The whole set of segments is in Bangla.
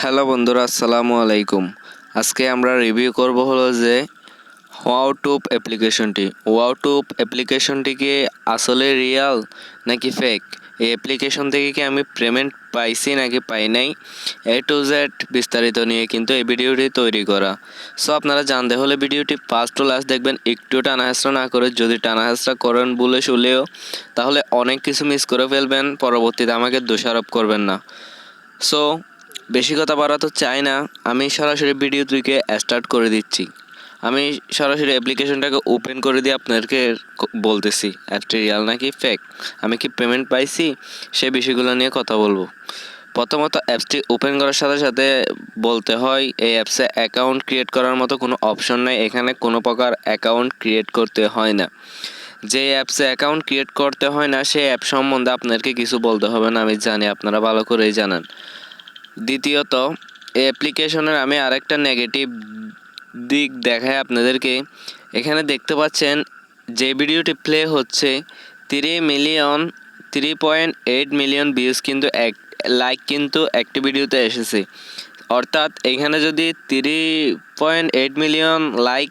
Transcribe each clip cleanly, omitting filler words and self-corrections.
হ্যালো বন্ধুরা, আসসালামু আলাইকুম। আজকে আমরা রিভিউ করব হলো যে ওয়াওটুব অ্যাপ্লিকেশনটি। ওয়াওটুব অ্যাপ্লিকেশনটি কি আসলে রিয়াল নাকি ফেক? এই অ্যাপ্লিকেশন থেকে কি আমি পেমেন্ট পাইছি নাকি পাই নাই, A to Z বিস্তারিত নিয়ে কিন্তু এই ভিডিওটি তৈরি করা। সো আপনারা জানতে হলে ভিডিওটি ফার্স্ট টু লাস্ট দেখবেন, একটু টানাহেঁচড়া না করে। যদি টানাহেঁচড়া করেন বলে শুনলেও, তাহলে অনেক কিছু মিস করে ফেলবেন, পরবর্তীতে আমাকে দোষারোপ করবেন না। সো বেশি কথা বাড়াতে চাই না, আমি সরাসরি ভিডিও থেকে স্টার্ট করে দিচ্ছি। আমি সরাসরি অ্যাপ্লিকেশনটাকে ওপেন করে দিয়ে আপনাদেরকে বলতেছি অ্যাপটি রিয়াল নাকি ফেক, আমি কি পেমেন্ট পাইছি, সে বিষয়গুলো নিয়ে কথা বলবো। প্রথমত অ্যাপসটি ওপেন করার সাথে সাথে বলতে হয় এই অ্যাপসে অ্যাকাউন্ট ক্রিয়েট করার মতো কোনো অপশন নেই। এখানে কোনো প্রকার অ্যাকাউন্ট ক্রিয়েট করতে হয় না। যে অ্যাপসে অ্যাকাউন্ট ক্রিয়েট করতে হয় না, সেই অ্যাপ সম্বন্ধে আপনাদেরকে কিছু বলতে হবে না, আমি জানি আপনারা ভালো করেই জানেন। দ্বিতীয়ত, এই অ্যাপ্লিকেশনের আমি আরেকটা নেগেটিভ দিক দেখাই আপনাদেরকে। এখানে দেখতে পাচ্ছেন যে ভিডিওটি প্লে হচ্ছে 3.8 মিলিয়ন ভিউজ কিন্তু লাইক কিন্তু একটি ভিডিওতে এসেছে। অর্থাৎ এখানে যদি 3.8 মিলিয়ন লাইক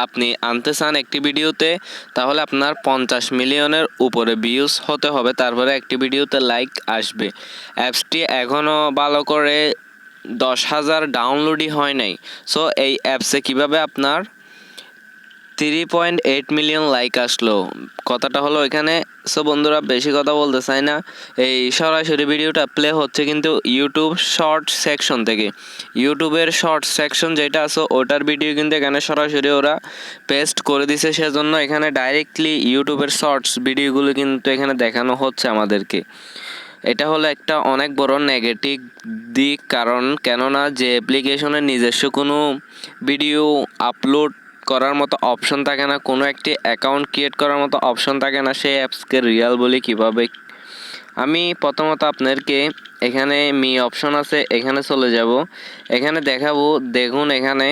আপনি আনতে চান একটি ভিডিওতে, তাহলে আপনার 50 মিলিয়নের উপরে ভিউজ হতে হবে, তারপরে একটি ভিডিওতে লাইক আসবে। অ্যাপসটি এখনও ভালো করে 10,000 ডাউনলোডই হয় নাই। সো এই অ্যাপসে কিভাবে আপনার 3.8 মিলিয়ন লাইক আসলো, কথাটা হলো এখানে। সো বন্ধুরা, বেশি কথা বলতে চাই না। এই সরাসরি ভিডিওটা প্লে হচ্ছে কিন্তু ইউটিউব শর্ট সেকশন থেকে। ইউটিউবের শর্ট সেকশন যেটা আছে ওটার ভিডিও কিন্তু এখানে সরাসরি ওরা পেস্ট করে দিছে, সেজন্য এখানে ডাইরেক্টলি ইউটিউবের শর্টস ভিডিওগুলো কিন্তু এখানে দেখানো হচ্ছে আমাদেরকে। এটা হলো একটা অনেক বড় নেগেটিভ দিক, কেননা যে অ্যাপ্লিকেশনের নিজস্ব কোনো ভিডিও আপলোড করার মতো অপশন থাকে না, কোনো একটি অ্যাকাউন্ট ক্রিয়েট করার মতো অপশন থাকে না, সেই অ্যাপসকে রিয়াল বলি কিভাবে? আমি প্রথমত আপনাদেরকে এখানে অপশন আছে, এখানে চলে যাব। এখানে দেখাবো, দেখুন এখানে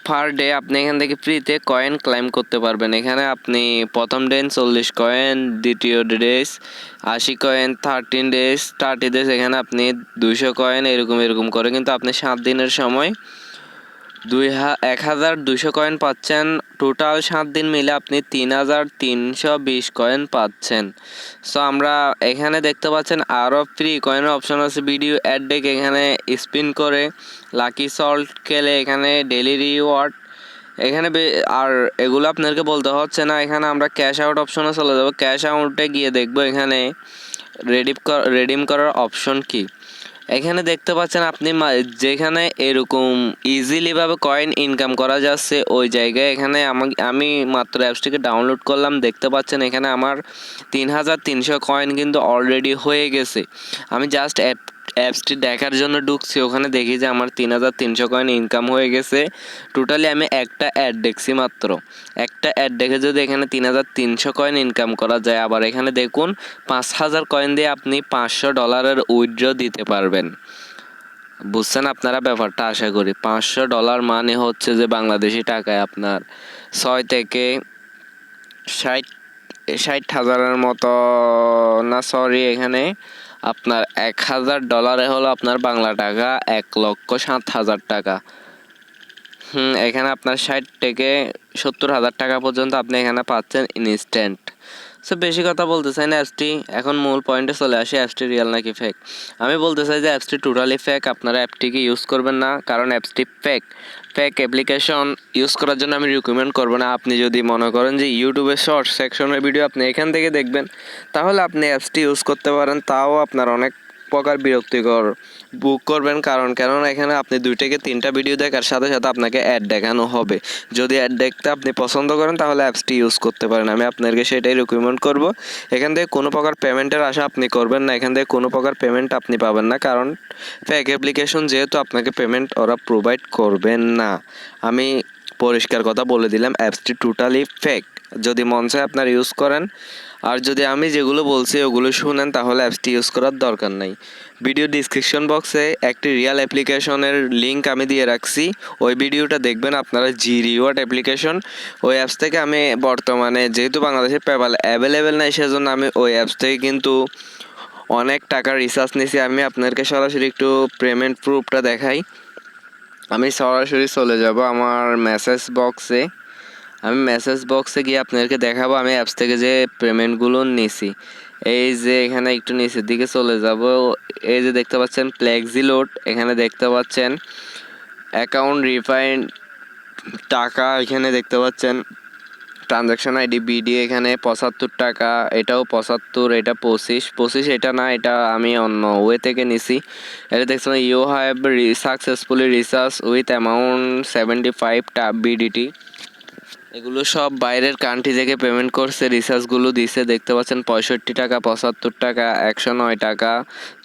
পার ডে আপনি এখান থেকে ফ্রিতে কয়েন ক্লাইম করতে পারবেন। এখানে আপনি প্রথম ডে 40 কয়েন, দ্বিতীয় ডেজ 80 কয়েন, 30 ডেজ এখানে আপনি 200 কয়েন, এরকম করে কিন্তু আপনি 7 দিনের সময় 1200 কয়েন পাচ্ছেন। টোটাল 7 দিন মিলে আপনি 3320 কয়েন পাচ্ছেন। সো আমরা এখানে দেখতে পাচ্ছেন আরও ফ্রি কয়েনের অপশন আছে। ভিডিও অ্যাড ডেক এখানে স্পিন করে, লাকি সল্ট খেলে এখানে ডেলি রিওয়ার্ড এখানে আর এগুলো আপনাদেরকে বলতে হচ্ছে না। এখানে আমরা ক্যাশ আউট অপশনে চলে যাবো। ক্যাশ আউটে গিয়ে দেখবো এখানে রেডিম করার অপশন কি। এখানে দেখতে পাচ্ছেন আপনি যেখানে এরকম ইজিলিভাবে কয়েন ইনকাম করা যাচ্ছে ওই জায়গায় এখানে আমি মাত্র অ্যাপসটিকে ডাউনলোড করলাম। দেখতে পাচ্ছেন এখানে আমার 3300 কয়েন কিন্তু অলরেডি হয়ে গেছে। আমি জাস্ট অ্যাপসটি দেখার জন্য ঢুকছি, ওখানে দেখি যে আমার 3300 কয়েন ইনকাম হয়ে গেছে। টোটালি আমি একটা অ্যাড দেখছি মাত্র। একটা অ্যাড দেখে যদি এখানে 3300 কয়েন ইনকাম করা যায়, আবার এখানে দেখুন 5000 কয়েন দিয়ে আপনি $500 উইথড্র দিতে পারবেন। বুঝছেন আপনারা ব্যাপারটা? আশা করি $500 মানে হচ্ছে যে বাংলাদেশি টাকায় আপনার 6 থেকে 60,000-এর মতো না, সরি, এখানে আপনার $1000 হলো আপনার বাংলা টাকা 1,07,000 টাকা। এখানে আপনার 60 থেকে 70,000 টাকা পর্যন্ত আপনি এখানে পাচ্ছেন ইনস্ট্যান্ট। সো বেশি কথা বলতে চাই না, অ্যাপসটি এখন মূল পয়েন্টে চলে আসি, অ্যাপসটি রিয়েল নাকি ফেক। আমি বলতে চাই যে অ্যাপসটি টোটালি ফেক। আপনারা অ্যাপটিকে ইউজ করবেন না, কারণ অ্যাপসটি ফেক অ্যাপ্লিকেশন ইউজ করার জন্য আমি রিকমেন্ড করবো না। আপনি যদি মনে করেন যে ইউটিউবের শর্ট সেকশনের ভিডিও আপনি এখান থেকে দেখবেন, তাহলে আপনি অ্যাপসটি ইউজ করতে পারেন। তাও আপনার অনেক প্রকার বিরক্তিকর বুক করবেন, কেননা এখানে আপনি 2 থেকে 3টা ভিডিও দেখার সাথে সাথে আপনাকে অ্যাড দেখানো হবে। যদি অ্যাড দেখতে আপনি পছন্দ করেন, তাহলে অ্যাপসটি ইউজ করতে পারেন। আমি আপনাদেরকে সেটাই রিকমেন্ড করব। এখান থেকে কোনো প্রকার পেমেন্টের আশা আপনি করবেন না, এখান থেকে কোনো প্রকার পেমেন্ট আপনি পাবেন না, কারণ ফেক অ্যাপ্লিকেশন যেহেতু আপনাকে পেমেন্ট ওরা প্রোভাইড করবেন না। আমি পরিষ্কার কথা বলে দিলাম, অ্যাপসটি টোটালি ফেক। যদি মন চায় আপনার ইউজ করেন, আর যদি আমি যেগুলো বলছি ওগুলো শুনেন, তাহলে অ্যাপসটি ইউজ করার দরকার নাই। ভিডিও ডিসক্রিপশন বক্সে একটি রিয়াল অ্যাপ্লিকেশনের লিঙ্ক আমি দিয়ে রাখছি, ওই ভিডিওটা দেখবেন আপনারা। জি রিওয়ার্ড অ্যাপ্লিকেশন, ওই অ্যাপস থেকে আমি বর্তমানে যেহেতু বাংলাদেশে পেপ্যাল অ্যাভেলেবেল নাই, সেজন্য আমি ওই অ্যাপস থেকে কিন্তু অনেক টাকা রিচার্জ নিছি। আমি আপনাদেরকে সরাসরি একটু পেমেন্ট প্রুফটা দেখাই। আমি সরাসরি চলে যাব আমার মেসেজ বক্সে। আমি মেসেজ বক্সে গিয়ে আপনাদেরকে দেখাবো আমি অ্যাপস থেকে যে পেমেন্টগুলো নিছি। এই যে এখানে একটু নিচের দিকে চলে যাব। এই যে দেখতে পাচ্ছেন ফ্লেক্সি লোড, এখানে দেখতে পাচ্ছেন অ্যাকাউন্ট রিফাইন্ড টাকা, এখানে দেখতে পাচ্ছেন ট্রানজাকশন আইডি বিডি, এখানে 75 টাকা, এটাও 75, এটা 25, এটা না, এটা আমি অন্য ওয়ে থেকে নিছি। এটা দেখছেন you have successfully recharge with amount 75 BDT. এগুলো সব বাইরের কান্ট্রি থেকে পেমেন্ট করছে, রিচার্জগুলো দিছে। দেখতে পাচ্ছেন 65 টাকা, 75 টাকা, 109 টাকা,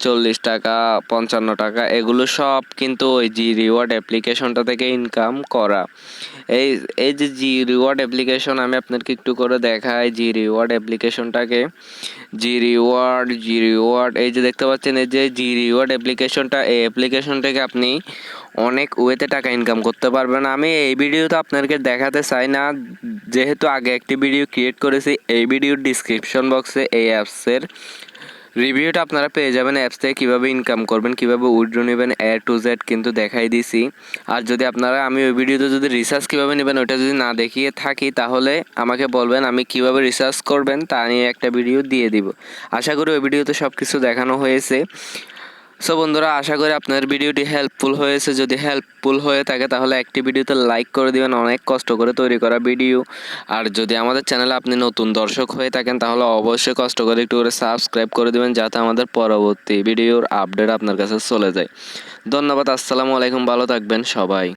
40 টাকা, 55 টাকা, এগুলো সব কিন্তু ওই জি রিওয়ার্ড অ্যাপ্লিকেশনটা থেকে ইনকাম করা। এই এই যে জি রিওয়ার্ড অ্যাপ্লিকেশন, আমি আপনাদেরকে একটু করে দেখাই জি রিওয়ার্ড অ্যাপ্লিকেশনটাকে। জি রিওয়ার্ড এই যে দেখতে পাচ্ছেন, এই যে জি রিওয়ার্ড অ্যাপ্লিকেশনটা, এই অ্যাপ্লিকেশন থেকে আপনি অনেক ওয়েতে টাকা ইনকাম করতে পারবেন। আমি এই ভিডিওতে আপনাদেরকে দেখাতে চাই না, যেহেতু আগে একটি ভিডিও ক্রিয়েট করেছি। এই ভিডিওর ডিসক্রিপশন বক্সে এই অ্যাপসের রিভিউটা আপনারা পেয়ে যাবেন। অ্যাপস থেকে কীভাবে ইনকাম করবেন, কীভাবে উইথড্র নেবেন, টু জেড কিন্তু দেখাই দিছি। আর যদি আপনারা আমি ওই ভিডিওতে যদি রিসার্চ কীভাবে নেবেন ওইটা যদি না দেখিয়ে থাকি, তাহলে আমাকে বলবেন, আমি কীভাবে রিসার্চ করবেন তা নিয়ে একটা ভিডিও দিয়ে দিব। আশা করি ওই ভিডিওতে সব কিছু দেখানো হয়েছে। সো বন্ধুরা, আশা করি আপনার ভিডিওটি হেল্পফুল হয়েছে। যদি হেল্পফুল হয়ে থাকে তাহলে একটি ভিডিওতে লাইক করে দিবেন, অনেক কষ্ট করে তৈরি করা ভিডিও। আর যদি আমাদের চ্যানেলে আপনি নতুন দর্শক হয়ে থাকেন তাহলে অবশ্যই কষ্ট করে একটু করে সাবস্ক্রাইব করে দিবেন, যাতে আমাদের পরবর্তী ভিডিওর আপডেট আপনার কাছে চলে যায়। ধন্যবাদ। আসসালামু আলাইকুম, ভালো থাকবেন সবাই।